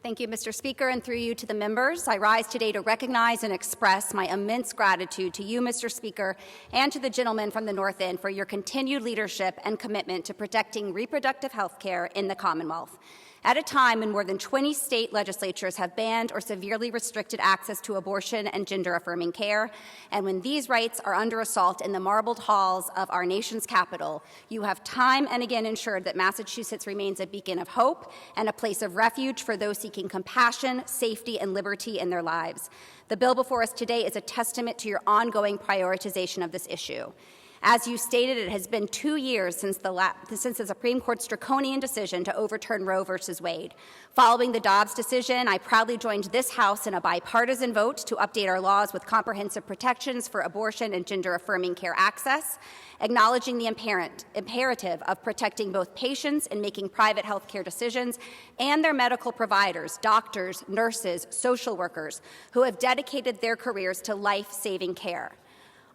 Thank you, Mr. Speaker, and through you to the members. I rise today to recognize and express my immense gratitude to you, Mr. Speaker, and to the gentleman from the North End for your continued leadership and commitment to protecting reproductive health care in the Commonwealth. At a time when more than 20 state legislatures have banned or severely restricted access to abortion and gender-affirming care, and when these rights are under assault in the marbled halls of our nation's capital, you have time and again ensured that Massachusetts remains a beacon of hope and a place of refuge for those seeking compassion, safety, and liberty in their lives. The bill before us today is a testament to your ongoing prioritization of this issue. As you stated, it has been 2 years since the Supreme Court's draconian decision to overturn Roe v. Wade. Following the Dobbs decision, I proudly joined this House in a bipartisan vote to update our laws with comprehensive protections for abortion and gender-affirming care access, acknowledging the imperative of protecting both patients in making private health care decisions and their medical providers, doctors, nurses, social workers, who have dedicated their careers to life-saving care.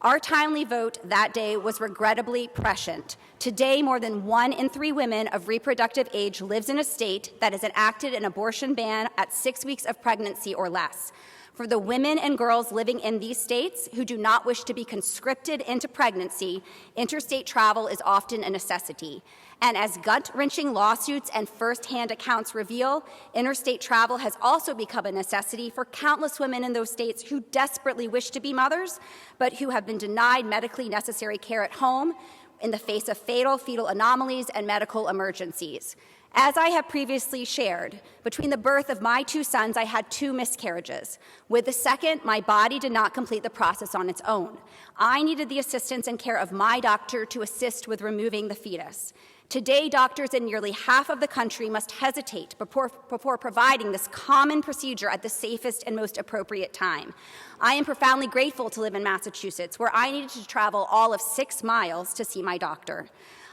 Our timely vote that day was regrettably prescient. Today, more than 1 in 3 women of reproductive age lives in a state that has enacted an abortion ban at 6 weeks of pregnancy or less. For the women and girls living in these states who do not wish to be conscripted into pregnancy, interstate travel is often a necessity. And as gut-wrenching lawsuits and first-hand accounts reveal, interstate travel has also become a necessity for countless women in those states who desperately wish to be mothers, but who have been denied medically necessary care at home in the face of fatal fetal anomalies and medical emergencies. As I have previously shared, between the birth of my 2 sons, I had 2 miscarriages. With the second, my body did not complete the process on its own. I needed the assistance and care of my doctor to assist with removing the fetus. Today, doctors in nearly half of the country must hesitate before providing this common procedure at the safest and most appropriate time. I am profoundly grateful to live in Massachusetts, where I needed to travel all of 6 miles to see my doctor.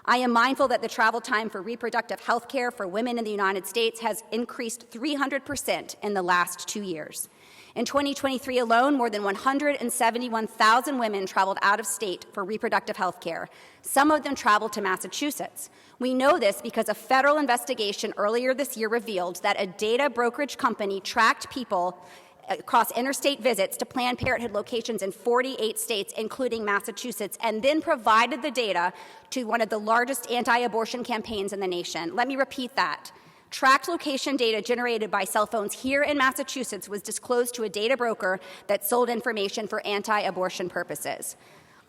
I am mindful that the travel time for reproductive health care for women in the United States has increased 300% in the last 2 years. In 2023 alone, more than 171,000 women traveled out of state for reproductive health care. Some of them traveled to Massachusetts. We know this because a federal investigation earlier this year revealed that a data brokerage company tracked people across interstate visits to Planned Parenthood locations in 48 states, including Massachusetts, and then provided the data to one of the largest anti-abortion campaigns in the nation. Let me repeat that. Tracked location data generated by cell phones here in Massachusetts was disclosed to a data broker that sold information for anti-abortion purposes.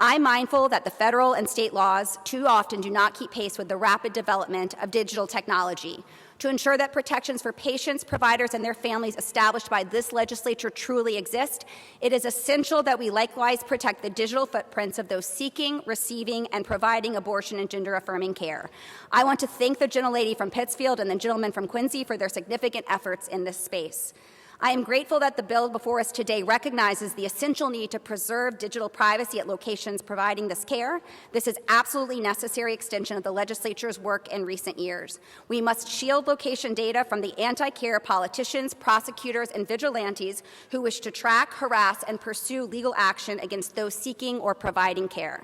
I'm mindful that the federal and state laws too often do not keep pace with the rapid development of digital technology. To ensure that protections for patients, providers, and their families established by this legislature truly exist, it is essential that we likewise protect the digital footprints of those seeking, receiving, and providing abortion and gender-affirming care. I want to thank the gentlelady from Pittsfield and the gentleman from Quincy for their significant efforts in this space. I am grateful that the bill before us today recognizes the essential need to preserve digital privacy at locations providing this care. This is absolutely necessary extension of the legislature's work in recent years. We must shield location data from the anti-care politicians, prosecutors, and vigilantes who wish to track, harass, and pursue legal action against those seeking or providing care.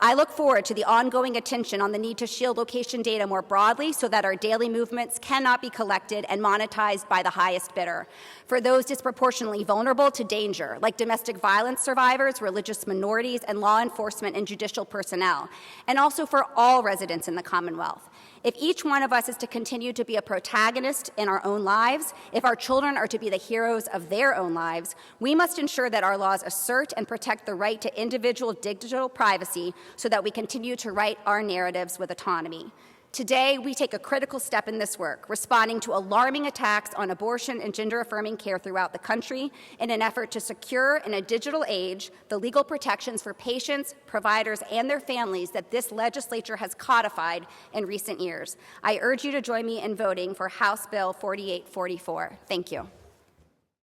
I look forward to the ongoing attention on the need to shield location data more broadly so that our daily movements cannot be collected and monetized by the highest bidder. For those disproportionately vulnerable to danger, like domestic violence survivors, religious minorities, and law enforcement and judicial personnel, and also for all residents in the Commonwealth. If each one of us is to continue to be a protagonist in our own lives, if our children are to be the heroes of their own lives, we must ensure that our laws assert and protect the right to individual digital privacy so that we continue to write our narratives with autonomy. Today, we take a critical step in this work, responding to alarming attacks on abortion and gender-affirming care throughout the country in an effort to secure, in a digital age, the legal protections for patients, providers, and their families that this legislature has codified in recent years. I urge you to join me in voting for House Bill 4844. Thank you.